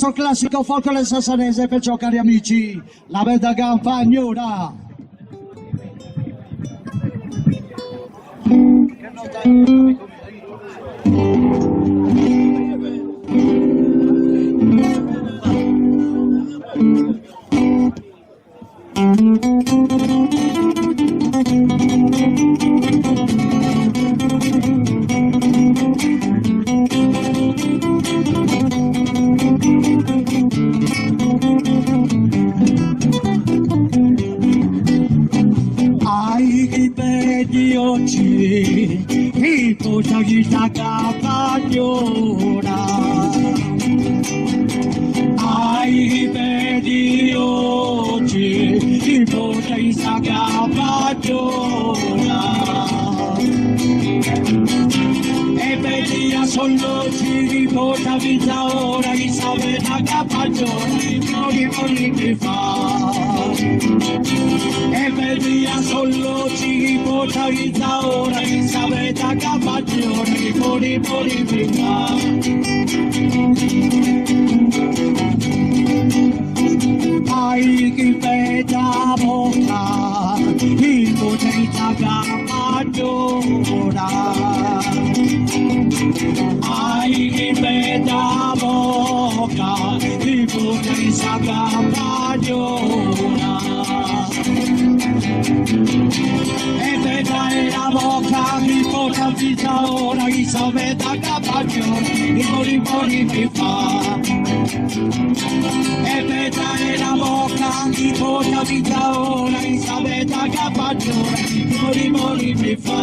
nostro classico folklore sassanese, perciò cari amici, la bella campagnola. Questa campagnola ai vedi oggi il potere di questa campagnola e vedi a solo ci riporta vita ora chi sa la campagnola mi fa e vedi a solo ci riporta vita ora chi sa la campagnola mi fa ai chi veda bocca il potere da campagnola ai chi veda bocca il potere da campagnola e vedrai la bocca mi porta vita ora chi sa da campagnola mi fa e vedrai la bocca chi porta vita ora chi sa da campagnola mi fa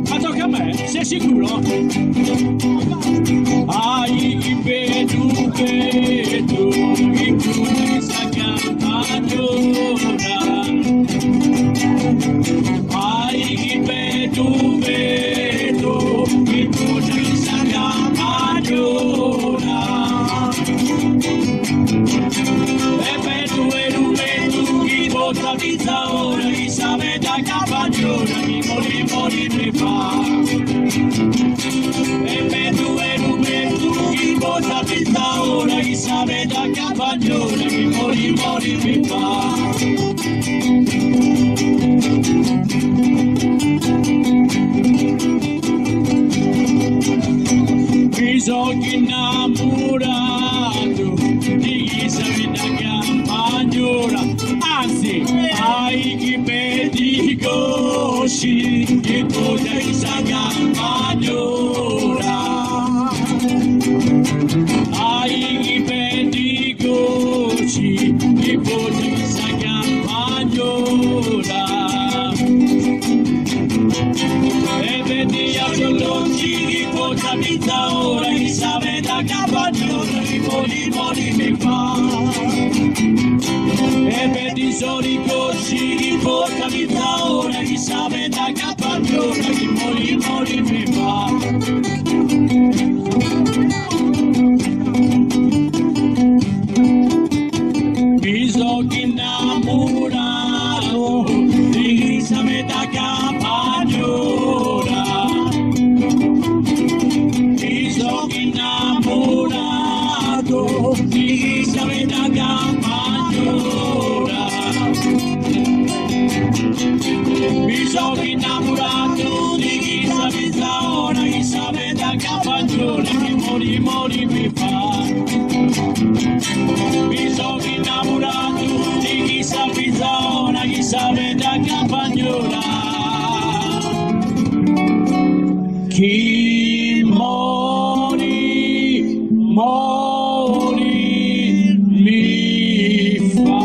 ma tocca a me, sei sicuro? Ai vedo in questa campagnola ai vedo in questa campagnola e vedo chi porta vita ora chi sa da campagnola mi fa e vedo chi porta vita ora chi sa da campagnola mi fa mi sono innamorato di chi sa da campagnola anzi ai chi vedi così che potrei sa campagnola ai chi vedi così che potrei sa campagnola e vedi a solo chi porta vita ora chi sa da campagnola mi fa e vedi solo così chi porta vita ora chi sa da campagnola mi fa mi sono innamorato di chi sa da campagnola mi sono innamorato di chi sa da campagnola mi sono innamorato di chi sa ora chi sa da campagnola mi fa mi sono innamorato di chi sa ora chi sa da campagnola chi mori mi fa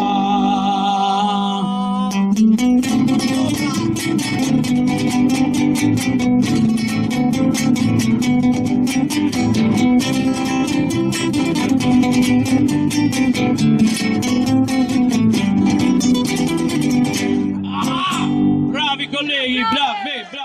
bravi colleghi, bravi.